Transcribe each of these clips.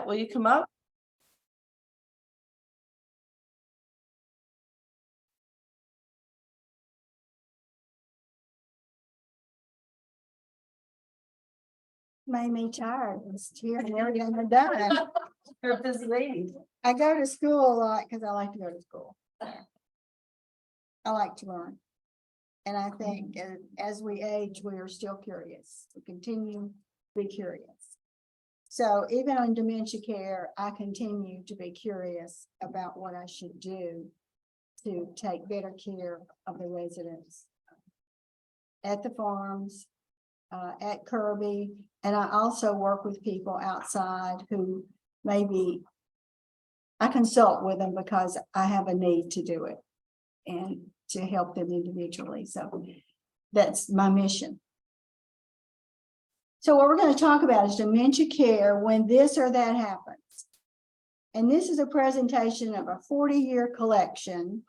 Will you come up? Made me tired. It's here and everything I've done. You're a busy lady. I go to school a lot because I like to go to school. I like to learn. And I think as we age, we are still curious. We continue to be curious. So even on dementia care, I continue to be curious about what I should do to take better care of the residents at the farms, at Kirby. And I also work with people outside who maybe I consult with them because I have a need to do it and to help them individually. So that's my mission. So what we're going to talk about is dementia care when this or that happens. And this is a presentation of a 40-year collection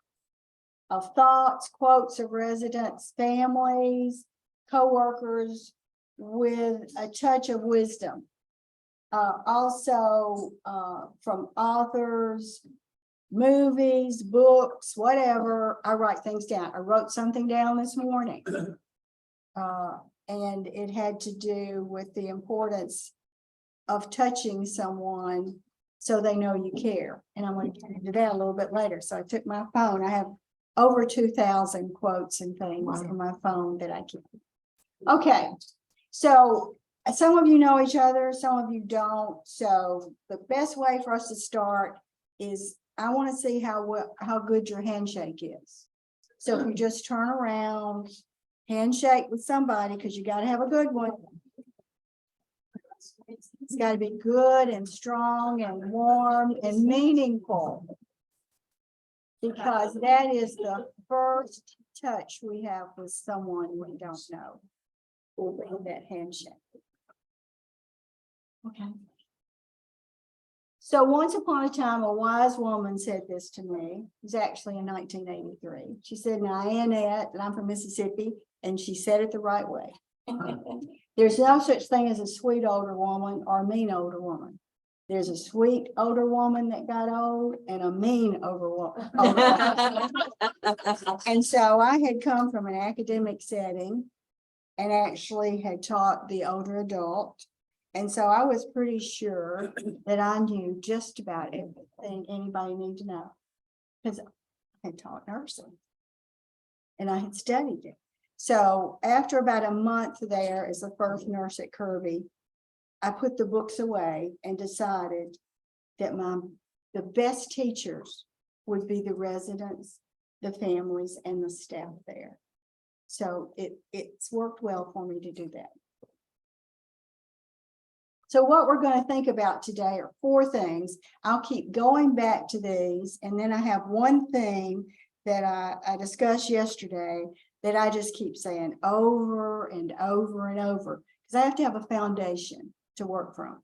of thoughts, quotes of residents, families, co-workers with a touch of wisdom. Also from authors, movies, books, whatever. I write things down. I wrote something down this morning. And it had to do with the importance of touching someone so they know you care. And I'm going to get into that a little bit later. So I took my phone. I have over 2,000 quotes and things in my phone that I keep. Okay, so some of you know each other, some of you don't. So the best way for us to start is I want to see how good your handshake is. So if you just turn around, handshake with somebody, because you got to have a good one. It's got to be good and strong and warm and meaningful, because that is the first touch we have with someone we don't know. Will be that handshake. Okay. So once upon a time, a wise woman said this to me. It was actually in 1983. She said, "Now, Annette, and I'm from Mississippi," and she said it the right way. There's no such thing as a sweet older woman or a mean older woman. There's a sweet older woman that got old and a mean older woman. And so I had come from an academic setting and actually had taught the older adult. And so I was pretty sure that I knew just about everything anybody needed to know, because I had taught nursing and I had studied it. So after about a month there as the first nurse at Kirby, I put the books away and decided that the best teachers would be the residents, the families, and the staff there. So it's worked well for me to do that. So what we're going to think about today are 4 things. I'll keep going back to these, and then I have one thing that I discussed yesterday that I just keep saying over and over and over, because I have to have a foundation to work from.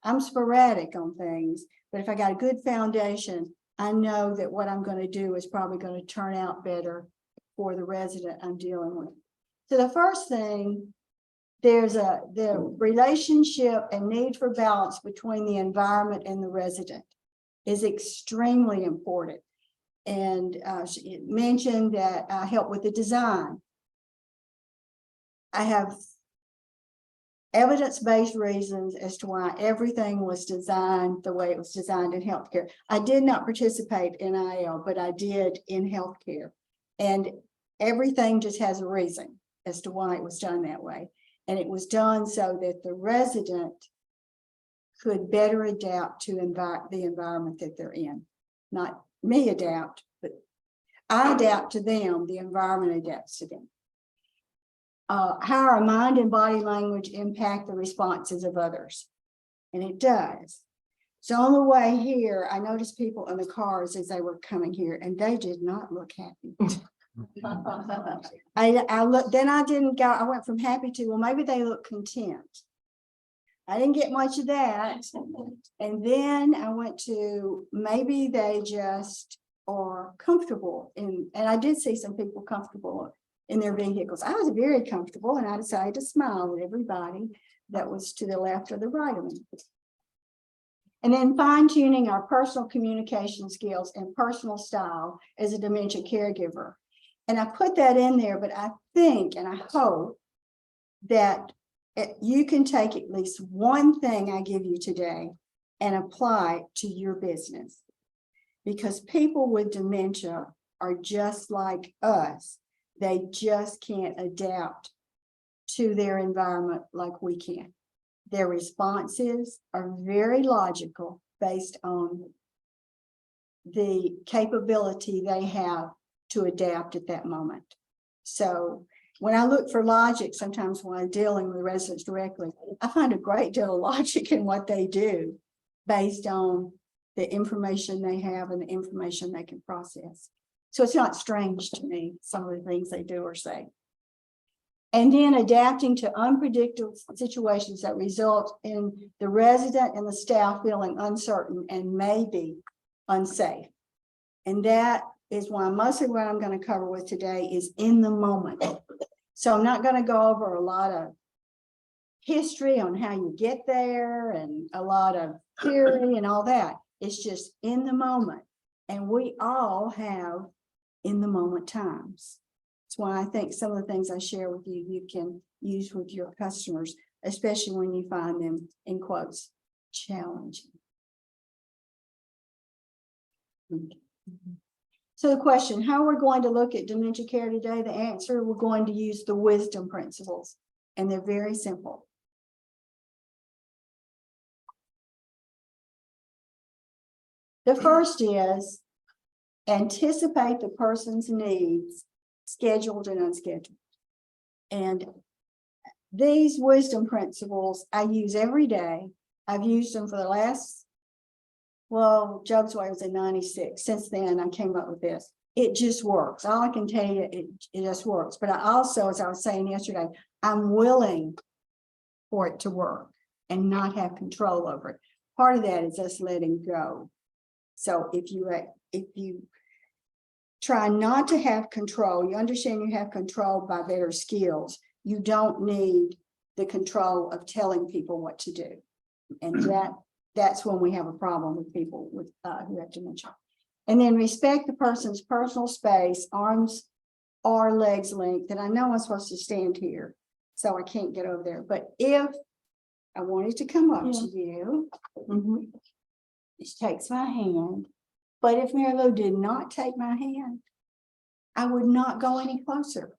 I'm sporadic on things, but if I got a good foundation, I know that what I'm going to do is probably going to turn out better for the resident I'm dealing with. So the first thing, there's the relationship and need for balance between the environment and the resident is extremely important. And she mentioned that I help with the design. I have evidence-based reasons as to why everything was designed the way it was designed in healthcare. I did not participate in IL, but I did in healthcare. And everything just has a reason as to why it was done that way. And it was done so that the resident could better adapt to the environment that they're in. Not me adapt, but I adapt to them, the environment adapts to them. How our mind and body language impact the responses of others. And it does. So on the way here, I noticed people in the cars as they were coming here, and they did not look happy. I looked, then I didn't go, I went from happy to, well, maybe they look content. I didn't get much of that. And then I went to, maybe they just are comfortable and I did see some people comfortable in their vehicles. I was very comfortable, and I decided to smile at everybody that was to the left or the right of me. And then fine tuning our personal communication skills and personal style as a dementia caregiver. And I put that in there, but I think and I hope that you can take at least one thing I give you today and apply it to your business. Because people with dementia are just like us. They just can't adapt to their environment like we can. Their responses are very logical based on the capability they have to adapt at that moment. So when I look for logic, sometimes when I'm dealing with residents directly, I find a great deal of logic in what they do based on the information they have and the information they can process. So it's not strange to me, some of the things they do or say. And then adapting to unpredictable situations that result in the resident and the staff feeling uncertain and maybe unsafe. And that is why mostly what I'm going to cover with today is in the moment. So I'm not going to go over a lot of history on how you get there and a lot of theory and all that. It's just in the moment. And we all have in the moment times. That's why I think some of the things I share with you, you can use with your customers, especially when you find them, in quotes, challenging. So the question, how we're going to look at dementia care today, the answer, we're going to use the wisdom principles, and they're very simple. The first is anticipate the person's needs, scheduled and unscheduled. And these wisdom principles I use every day. I've used them for the last, well, Job's Way was in 96. Since then, I came up with this. It just works. All I can tell you, it just works. But I also, as I was saying yesterday, I'm willing for it to work and not have control over it. Part of that is us letting go. So if you try not to have control, you understand you have control by better skills. You don't need the control of telling people what to do. And that's when we have a problem with people with who have dementia. And then respect the person's personal space, arms or legs length. And I know I'm supposed to stand here, so I can't get over there. But if I wanted to come up to you, she takes my hand. But if Mary Lou did not take my hand, I would not go any closer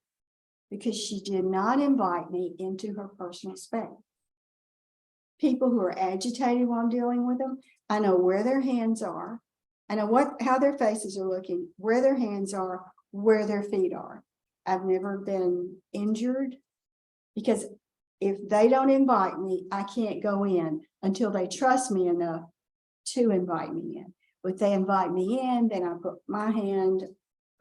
because she did not invite me into her personal space. People who are agitated while I'm dealing with them, I know where their hands are. I know how their faces are looking, where their hands are, where their feet are. I've never been injured because if they don't invite me, I can't go in until they trust me enough to invite me in. If they invite me in, then I put my hand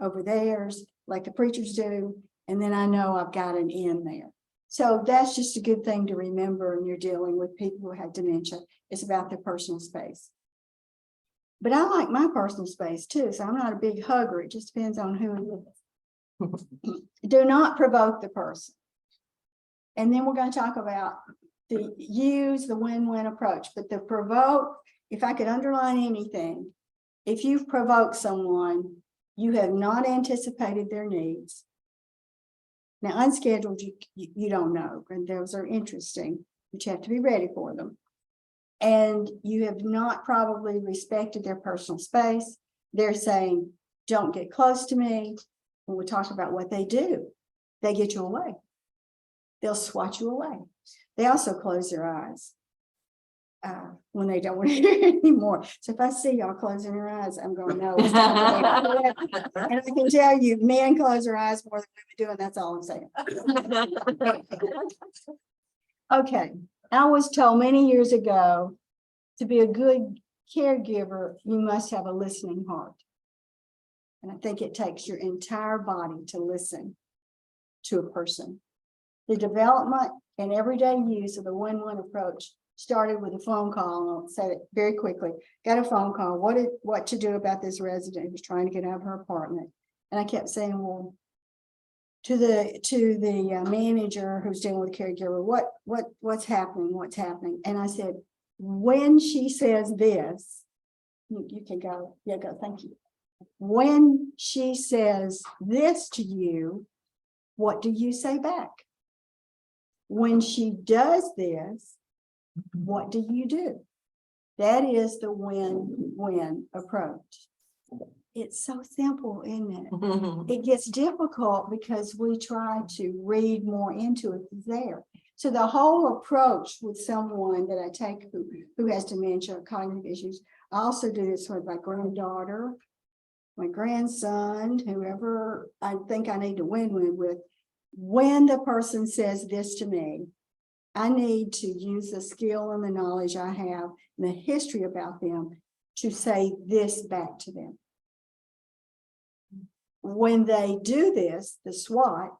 over theirs like the preachers do, and then I know I've got an in there. So that's just a good thing to remember when you're dealing with people who have dementia. It's about their personal space. But I like my personal space too, so I'm not a big hugger. It just depends on who it is. Do not provoke the person. And then we're going to talk about use the win-win approach. But the provoke, if I could underline anything, if you've provoked someone, you have not anticipated their needs. Now, unscheduled, you don't know, and those are interesting, but you have to be ready for them. And you have not probably respected their personal space. They're saying, don't get close to me. When we talk about what they do, they get you away. They'll swat you away. They also close their eyes when they don't want to hear anymore. So if I see y'all closing your eyes, I'm going, no, it's time to go. And I can tell you, men close their eyes more than women do, and that's all I'm saying. Okay, I was told many years ago, to be a good caregiver, you must have a listening heart. And I think it takes your entire body to listen to a person. The development and everyday use of the win-win approach started with a phone call, and I'll say it very quickly. Got a phone call, what to do about this resident who was trying to get out of her apartment. And I kept saying, well, to the manager who's dealing with the caregiver, what's happening? And I said, when she says this, you can go, yeah, go, thank you. When she says this to you, what do you say back? When she does this, what do you do? That is the win-win approach. It's so simple, isn't it? It gets difficult because we try to read more into it there. So the whole approach with someone that I take who has dementia or cognitive issues, I also do this with my granddaughter, my grandson, whoever I think I need to win-win with. When the person says this to me, I need to use the skill and the knowledge I have and the history about them to say this back to them. When they do this, the SWAT,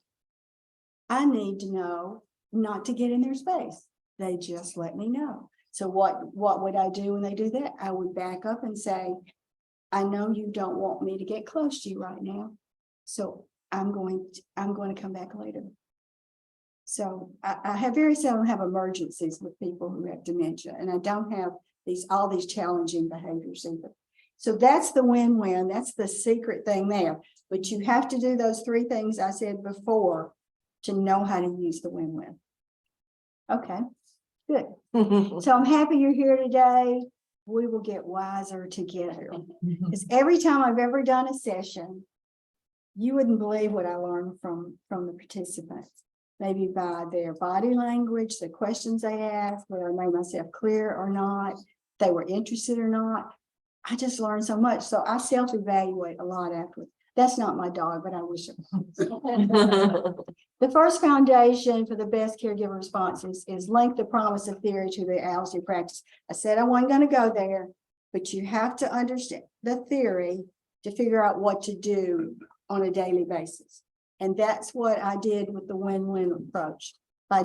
I need to know not to get in their space. They just let me know. So what would I do when they do that? I would back up and say, I know you don't want me to get close to you right now. So I'm going to come back later. So I have very seldom have emergencies with people who have dementia, and I don't have all these challenging behaviors either. So that's the win-win. That's the secret thing there. But you have to do those three things I said before to know how to use the win-win. Okay, good. So I'm happy you're here today. We will get wiser together. Because every time I've ever done a session, you wouldn't believe what I learned from the participants. Maybe by their body language, the questions they asked, whether I made myself clear or not, they were interested or not. I just learned so much. So I self-evaluate a lot afterwards. That's not my dog, but I wish it was. The first foundation for the best caregiver responses is link the promise of theory to the reality of practice. I said I wasn't going to go there, but you have to understand the theory to figure out what to do on a daily basis. And that's what I did with the win-win approach. By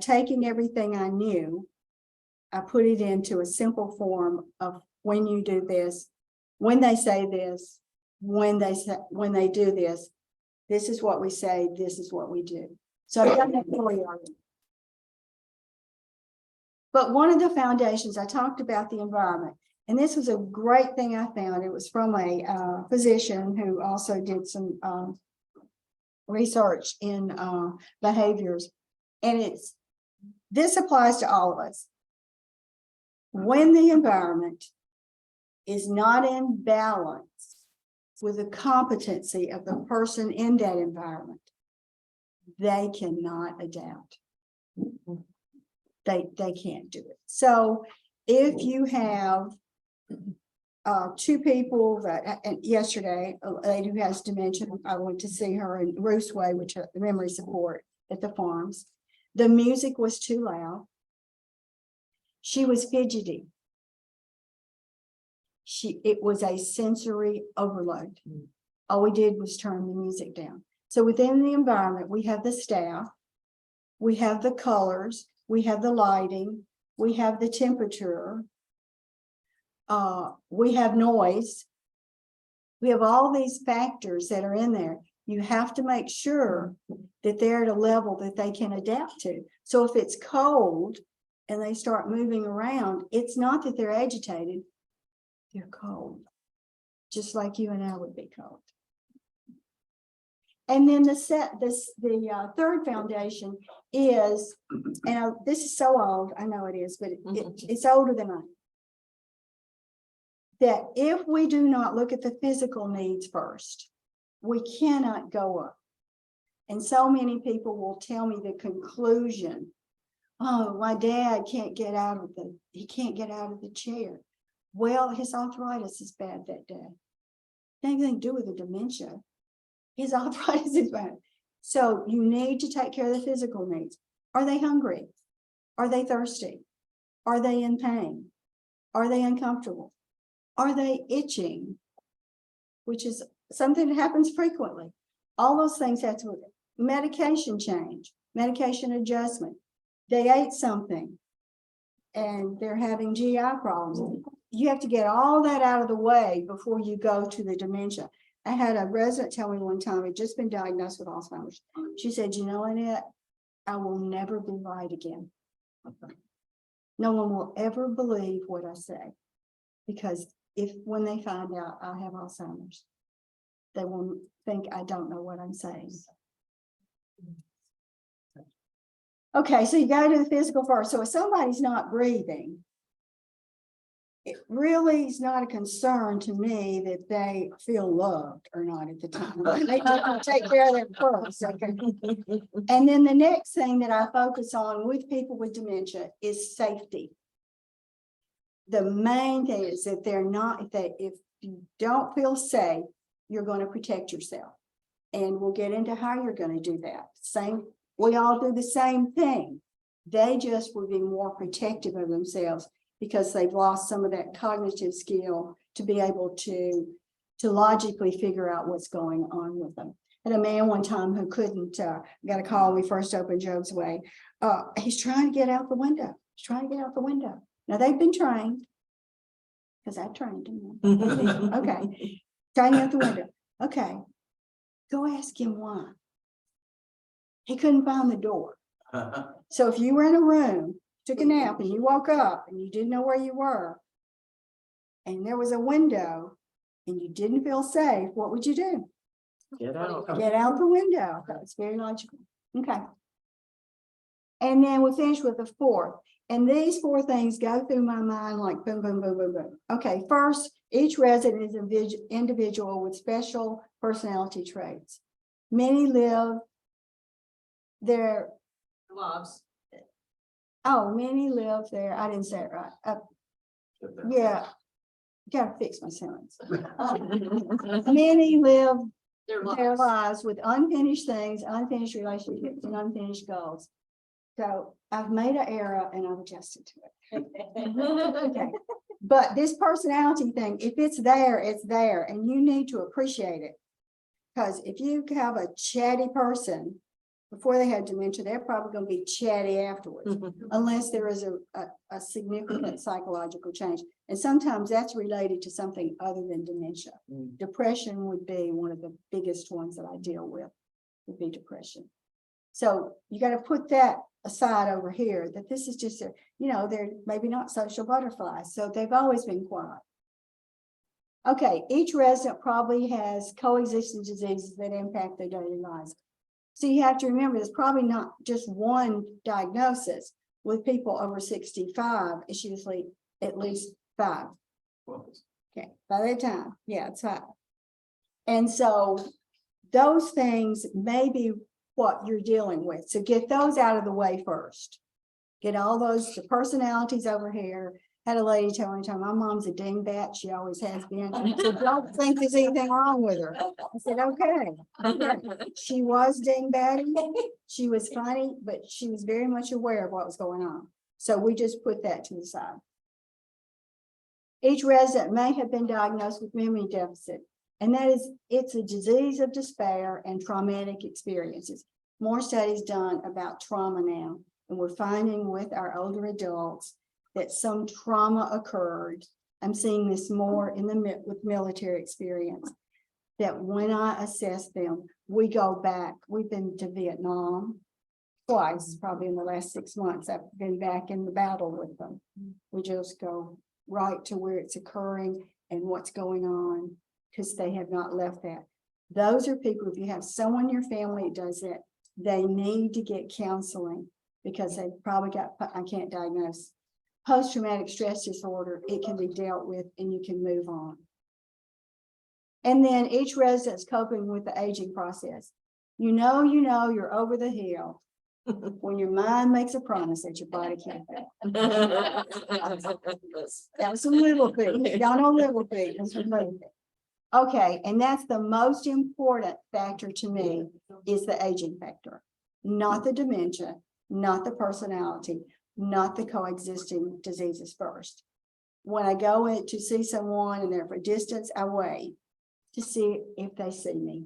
taking everything I knew, I put it into a simple form of when you do this, when they say this, when they do this, this is what we say, this is what we do. So I've done that for you already. But one of the foundations, I talked about the environment, and this was a great thing I found. It was from a physician who also did some research in behaviors, and this applies to all of us. When the environment is not in balance with the competency of the person in that environment, they cannot adapt. They can't do it. So if you have two people that, and yesterday, a lady who has dementia, I went to see her in Roos Way, which is the memory support at the farms. The music was too loud. She was fidgety. It was a sensory overload. All we did was turn the music down. So within the environment, we have the staff, we have the colors, we have the lighting, we have the temperature, we have noise. We have all these factors that are in there. You have to make sure that they're at a level that they can adapt to. So if it's cold and they start moving around, it's not that they're agitated, they're cold, just like you and I would be cold. And then the third foundation is, and this is so old, I know it is, but it's older than I am. That if we do not look at the physical needs first, we cannot go up. And so many people will tell me the conclusion, oh, my dad can't get out of the chair. Well, his arthritis is bad that day. Anything to do with the dementia. His arthritis is bad. So you need to take care of the physical needs. Are they hungry? Are they thirsty? Are they in pain? Are they uncomfortable? Are they itching? Which is something that happens frequently. All those things have to, medication change, medication adjustment. They ate something and they're having GI problems. You have to get all that out of the way before you go to the dementia. I had a resident tell me one time, he'd just been diagnosed with No one will ever believe what I say. Because when they find out I have Alzheimer's, they will think I don't know what I'm saying. Okay, so you got to do the physical first. So if somebody's not breathing, it really is not a concern to me that they feel loved or not at the time. They need to take care of them first. Okay. And then the next thing that I focus on with people with dementia is safety. The main thing is that if you don't feel safe, you're going to protect yourself. And we'll get into how you're going to do that. We all do the same thing. They just will be more protective of themselves because they've lost some of that cognitive skill to be able to logically figure out what's going on with them. And a man one time who couldn't, got a call when we first opened Job's Way. He's trying to get out the window. He's trying to get out the window. Now they've been trained, because I trained them. Okay, trying out the window. Okay, go ask him why. He couldn't find the door. So if you were in a room, took a nap, and you woke up and you didn't know where you were, and there was a window, and you didn't feel safe, what would you do? Get out. Get out the window. That's very logical. Okay. And then we'll finish with the fourth. And these four things go through my mind like boom, boom, boom, boom, boom. Okay, first, each resident is an individual with special personality traits. Many live their Loves. many live there. I didn't say it right. Yeah, gotta fix my sentence. Many live their lives with unfinished things, unfinished relationships, and unfinished goals. So I've made an error and I've adjusted to it. Okay. But this personality thing, if it's there, it's there, and you need to appreciate it. Because if you have a chatty person before they have dementia, they're probably going to be chatty afterwards, unless there is a significant psychological change. And sometimes that's related to something other than dementia. Depression would be one of the biggest ones that I deal with, would be depression. So you got to put that aside over here, that this is just they're maybe not social butterflies, so they've always been quiet. Okay, each resident probably has coexisting diseases that impact their daily lives. So you have to remember, there's probably not just one diagnosis. With people over 65, it's usually at least 5. Okay, by that time, yeah, it's 5. And so those things may be what you're dealing with. So get those out of the way first. Get all those, the personalities over here. Had a lady tell me, my mom's a dingbat. She always has been. So don't think there's anything wrong with her. I said, okay. She was dingbatty. She was funny, but she was very much aware of what was going on. So we just put that to the side. Each resident may have been diagnosed with memory deficit, and that is, it's a disease of despair and traumatic experiences. More studies done about trauma now, and we're finding with our older adults that some trauma occurred. I'm seeing this more with military experience, that when I assess them, we go back. We've been to Vietnam twice, probably in the last 6 months. I've been back in the battle with them. We just go right to where it's occurring and what's going on, because they have not left that. Those are people, if you have someone in your family that does that, they need to get counseling, because they've probably got, I can't diagnose, post-traumatic stress disorder. It can be dealt with and you can move on. And then each resident's coping with the aging process. You know you're over the hill when your mind makes a promise that your body can't do. That was some little feet. Y'all know little feet. That's some little feet. Okay, and that's the most important factor to me, is the aging factor, not the dementia, not the personality, not the coexisting diseases first. When I go in to see someone and they're for distance, I wait to see if they see me.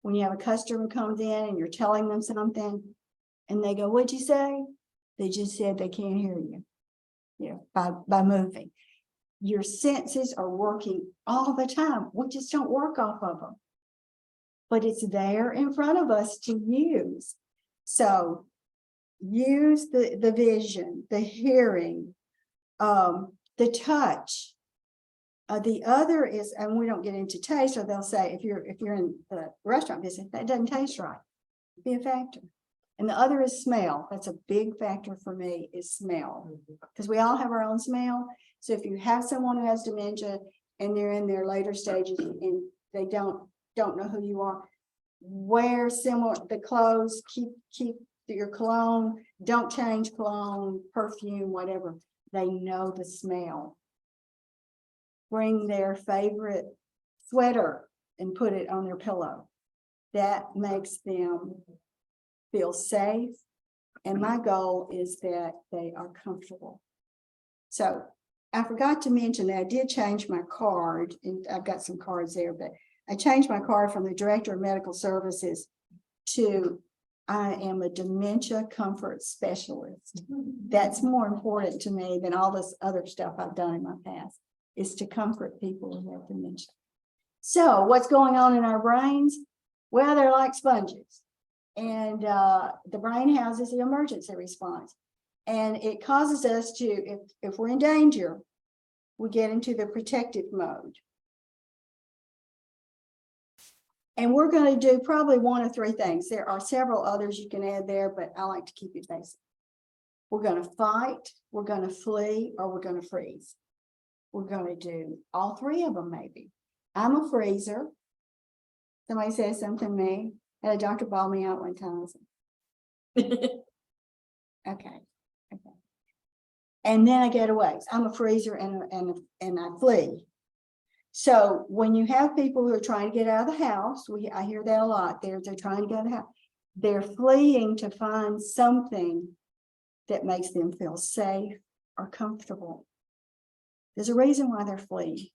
When you have a customer comes in and you're telling them something and they go, "What'd you say?" They just said they can't hear you, by moving. Your senses are working all the time. We just don't work off of them. But it's there in front of us to use. So use the vision, the hearing, the touch. The other is, and we don't get into taste, or they'll say, if you're in the restaurant business, that doesn't taste right, be a factor. And the other is smell. That's a big factor for me, is smell, because we all have our own smell. So if you have someone who has dementia and they're in their later stages and they don't know who you are, wear similar the clothes, keep your cologne, don't change cologne, perfume, whatever. They know the smell. Bring their favorite sweater and put it on their pillow. That makes them feel safe. And my goal is that they are comfortable. So I forgot to mention that I did change my card, and I've got some cards there, but I changed my card from the Director of Medical Services to I am a Dementia Comfort Specialist. That's more important to me than all this other stuff I've done in my past, is to comfort people who have dementia. So what's going on in our brains? Well, they're like sponges. And the brain houses the emergency response. And it causes us to, if we're in danger, we get into the protective mode. And we're going to do probably one of three things. There are several others you can add there, but I like to keep it basic. We're going to fight, we're going to flee, or we're going to freeze. We're going to do all three of them, maybe. I'm a freezer. Somebody says something to me, and a doctor bawled me out one time. Okay. And then I get away. I'm a freezer and I flee. So when you have people who are trying to get out of the house, I hear that a lot. They're trying to get out of the house. They're fleeing to find something that makes them feel safe or comfortable. There's a reason why they're fleeing.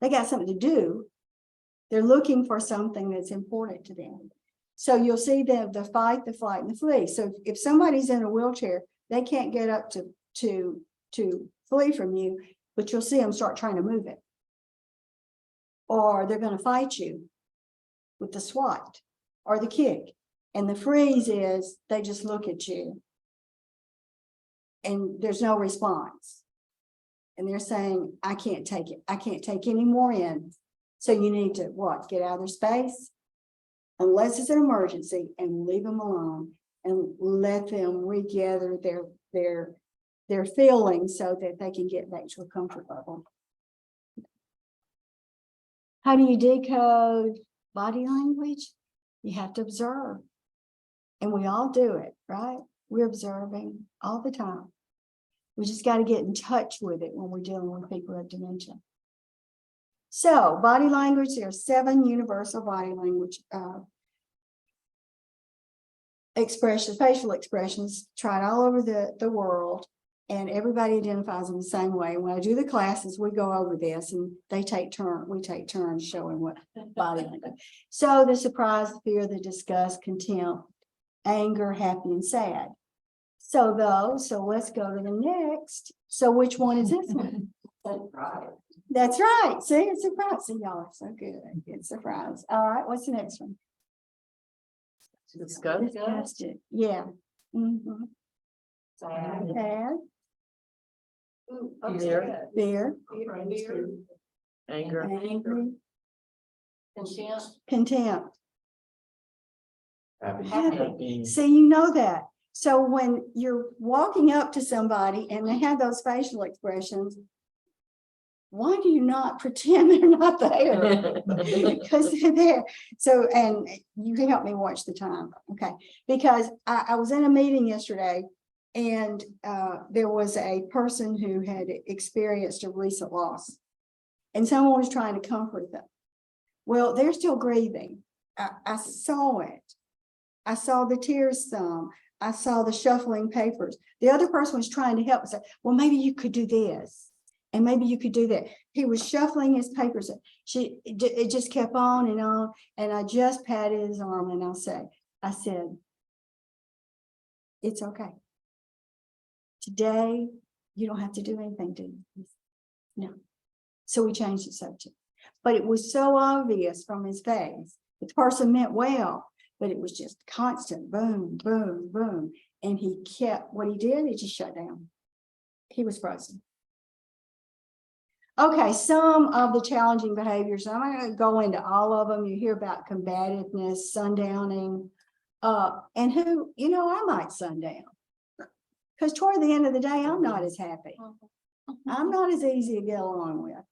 They got something to do. They're looking for something that's important to them. So you'll see the fight, the flight, and the flee. So if somebody's in a wheelchair, they can't get up to flee from you, but you'll see them start trying to move it. Or they're going to fight you with the swat or the kick. And the freeze is they just look at you and there's no response. And they're saying, I can't take it. I can't take any more in. So you need to what? Get out of their space, unless it's an emergency, and leave them alone and let them regather their feelings so that they can get back to a comfort level. How do you decode body language? You have to observe. And we all do it, right? We're observing all the time. We just got to get in touch with it when we're dealing with people with dementia. So body language, there are 7 universal body language expressions, facial expressions, tried all over the world, and everybody identifies them the same way. When I do the classes, we go over this and we take turns showing what body language. So the surprise, the fear, the disgust, contempt, anger, happy, and sad. So let's go to the next. So which one is this one? That's right. See, it's a surprise. See, y'all are so good. It's a surprise. All right, what's the next one? Disgust. Yeah. Mm-hmm. Sad. Fear. Anger. Angry. Contempt. Contempt. Happy. See, you know that. So when you're walking up to somebody and they have those facial expressions, why do you not pretend they're not there? Because they're there. So, and you can help me watch the time. Okay. Because I was in a meeting yesterday and there was a person who had experienced a recent loss and someone was trying to comfort them. Well, they're still grieving. I saw it. I saw the tears some. I saw the shuffling papers. The other person was trying to help and say, well, maybe you could do this. And maybe you could do that. He was shuffling his papers. It just kept on. And I just patted his arm and I said, it's okay. Today, you don't have to do anything, do you? No. So we changed the subject. But it was so obvious from his face. The person meant well, but it was just constant boom, boom, boom. And he kept, what he did, he just shut down. He was frozen. Okay, some of the challenging behaviors, I'm not going to go into all of them. You hear about combativeness, sundowning, and who, I might sundown. Because toward the end of the day, I'm not as happy. I'm not as easy to get along with.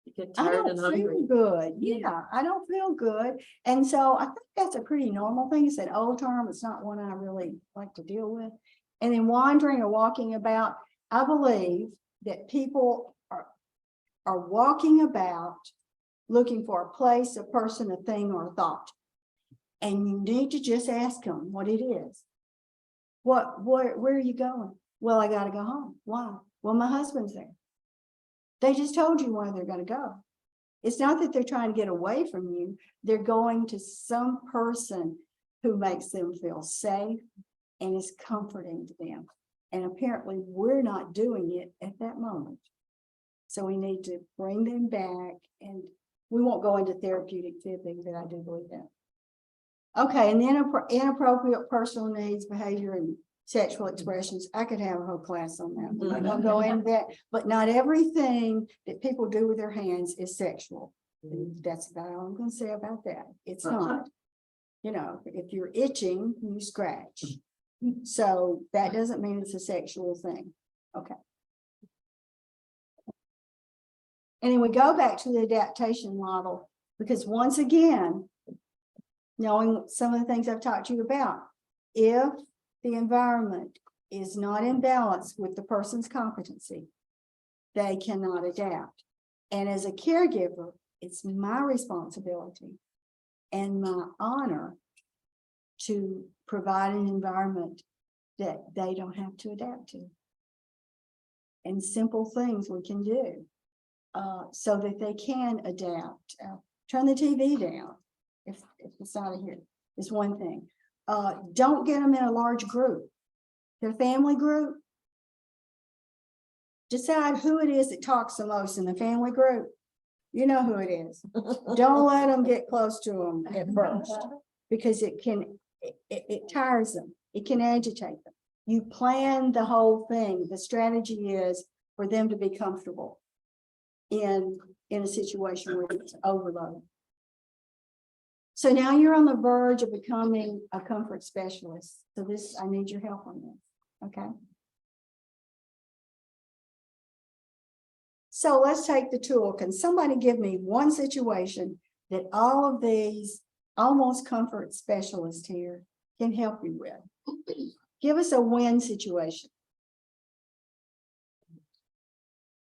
You get I tired don't and hungry. feel good. Yeah, I don't feel good. And so I think that's a pretty normal thing. It's an old term. It's not one I really like to deal with. And then wandering or walking about, I believe that people are walking about looking for a place, a person, a thing, or a thought. And you need to just ask them what it is. Where are you going? Well, I got to go home. Why? Well, my husband's there. They just told you where they're going to go. It's not that they're trying to get away from you. They're going to some person who makes them feel safe and is comforting to them. And apparently we're not doing it at that moment. So we need to bring them back, and we won't go into therapeutic fibbing, but I do believe that. Okay, and then inappropriate personal needs, behavior, and sexual expressions. I could have a whole class on that. I don't go into that, but not everything that people do with their hands is sexual. That's about all I'm going to say about that. It's not. If you're itching, you scratch. So that doesn't mean it's a sexual thing. Okay. And then we go back to the adaptation model, because once again, knowing some of the things I've talked to you about, if the environment is not in balance with the person's competency, they cannot adapt. And as a caregiver, it's my responsibility and my honor to provide an environment that they don't have to adapt to. And simple things we can do so that they can adapt. Turn the TV down if it's not here. It's one thing. Don't get them in a large group. Their family group. Decide who it is that talks the most in the family group. You know who it is. Don't let them get close to them at first, because it tires them. It can agitate them. You plan the whole thing. The strategy is for them to be comfortable in a situation where it's overload. So now you're on the verge of becoming a comfort specialist. So I need your help on this, okay? So let's take the tool. Can somebody give me one situation that all of these almost comfort specialists here can help you with? Give us a win situation.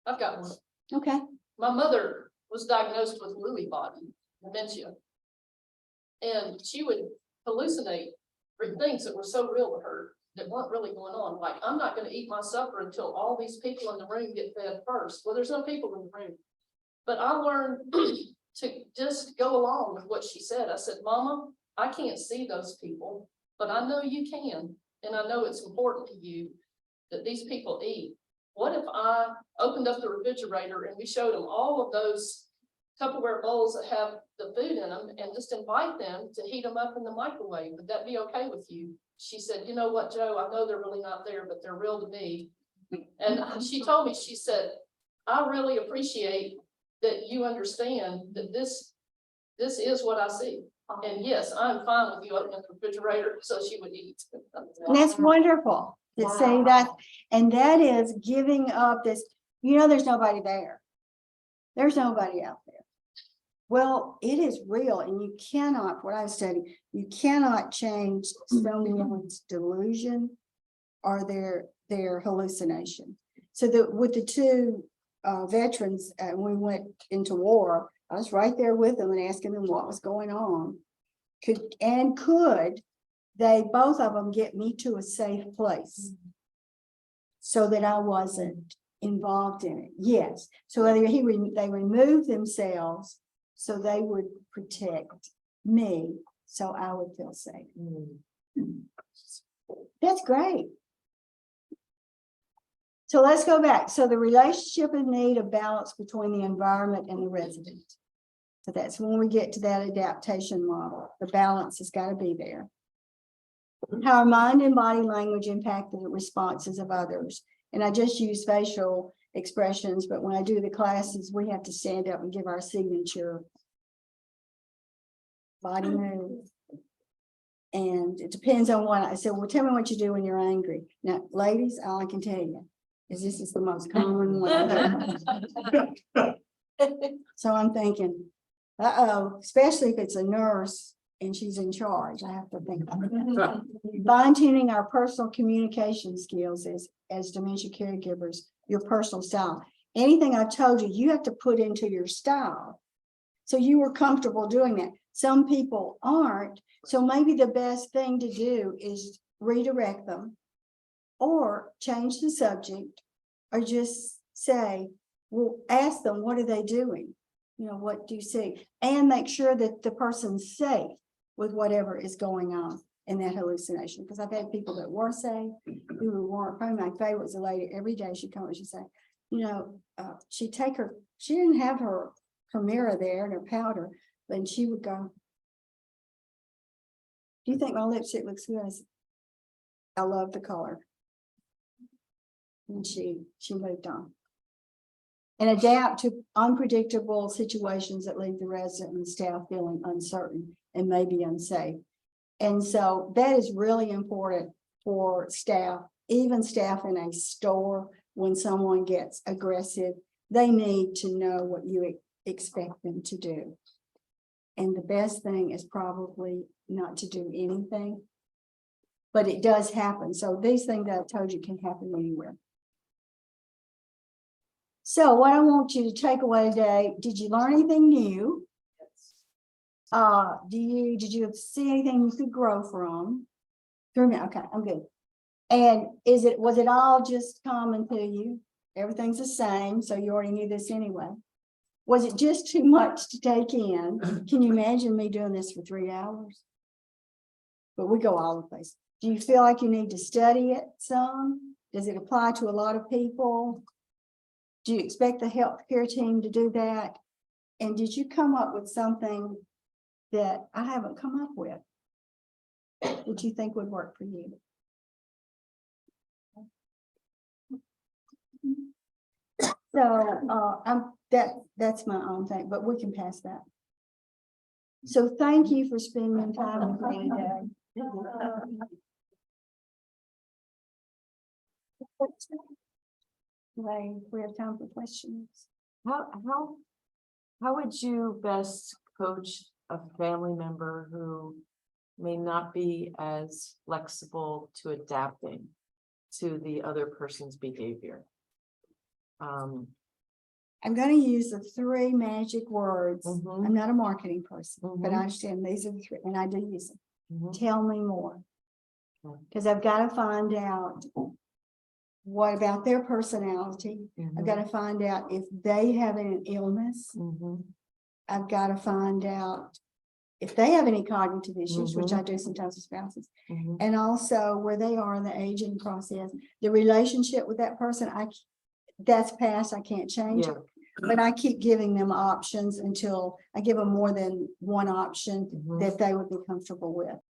I've got one. Okay. My mother was diagnosed with Lewy body dementia. And she would hallucinate for things that were so real to her that weren't really going on. Like, I'm not going to eat my supper until all these people in the room get fed first. Well, there's no people in the room. But I learned to just go along with what she said. I said, Mama, I can't see those people, but I know you can. And I know it's important to you that these people eat. What if I opened up the refrigerator and we showed them all of those Tupperware bowls that have the food in them and just invite them to heat them up in the microwave? Would that be okay with you? She said, you know what, Joe, I know they're really not there, but they're real to me. And she told me, she said, I really appreciate that you understand that this is what I see. And yes, I'm fine with you opening the refrigerator so she would eat. And that's wonderful to say that. And that is giving up this, there's nobody there. There's nobody out there. Well, it is real, and you cannot, what I studied, you cannot change someone's delusion or their hallucination. So that with the two veterans, we went into war, I was right there with them and asking them what was going on. Could they, both of them, get me to a safe place so that I wasn't involved in it? Yes. So they removed themselves so they would protect me, so I would feel safe. That's great. So let's go back. So the relationship and need of balance between the environment and the resident. So that's when we get to that adaptation model. The balance has got to be there. how our mind and body language impact the responses of others. And I just use facial expressions, but when I do the classes, we have to stand up and give our signature body move. And it depends on what I said. Well, tell me what you do when you're angry. Now, ladies, all I can tell you is this is the most common one. So I'm thinking, especially if it's a nurse and she's in charge, I have to think. Fine tuning our personal communication skills as dementia caregivers, your personal style. Anything I told you, you have to put into your style. So you were comfortable doing that. Some people aren't. So maybe the best thing to do is redirect them or change the subject or just say, well, ask them, what are they doing? You know, what do you see? And make sure that the person's safe with whatever is going on in that hallucination. Because I've had people that were safe, who weren't. Probably my favorite was a lady. Every day she'd come and she'd say, you know, she didn't have her mirror there and her powder, but she would go, do you think my lipstick looks good? I said, I love the color. And she moved on. And adapt to unpredictable situations that leave the resident and staff feeling uncertain and maybe unsafe. And so that is really important for staff, even staff in a store. When someone gets aggressive, they need to know what you expect them to do. And the best thing is probably not to do anything, but it does happen. So these things that I told you can happen anywhere. So what I want you to take away today, did you learn anything new? Did you see anything you could grow from? 3 minutes, okay, I'm good. And was it all just common to you? Everything's the same, so you already knew this anyway. Was it just too much to take in? Can you imagine me doing this for 3 hours? But we go all the place. Do you feel like you need to study it some? Does it apply to a lot of people? Do you expect the healthcare team to do that? And did you come up with something that I haven't come up with that you think would work for you? So that's my own thing, but we can pass that. So thank you for spending time with me today. Right, we have time for questions. How would you best coach a family member who may not be as flexible to adapting to the other person's behavior? I'm going to use the 3 magic words. I'm not a marketing person, but I understand these are the 3, and I do use them. Tell me more, because I've got to find out what about their personality. I've got to find out if they have an illness. I've got to find out if they have any cognitive issues, which I do sometimes with spouses, and also where they are in the aging process. The relationship with that person, that's past, I can't change it. But I keep giving them options until I give them more than one option that they would be comfortable with.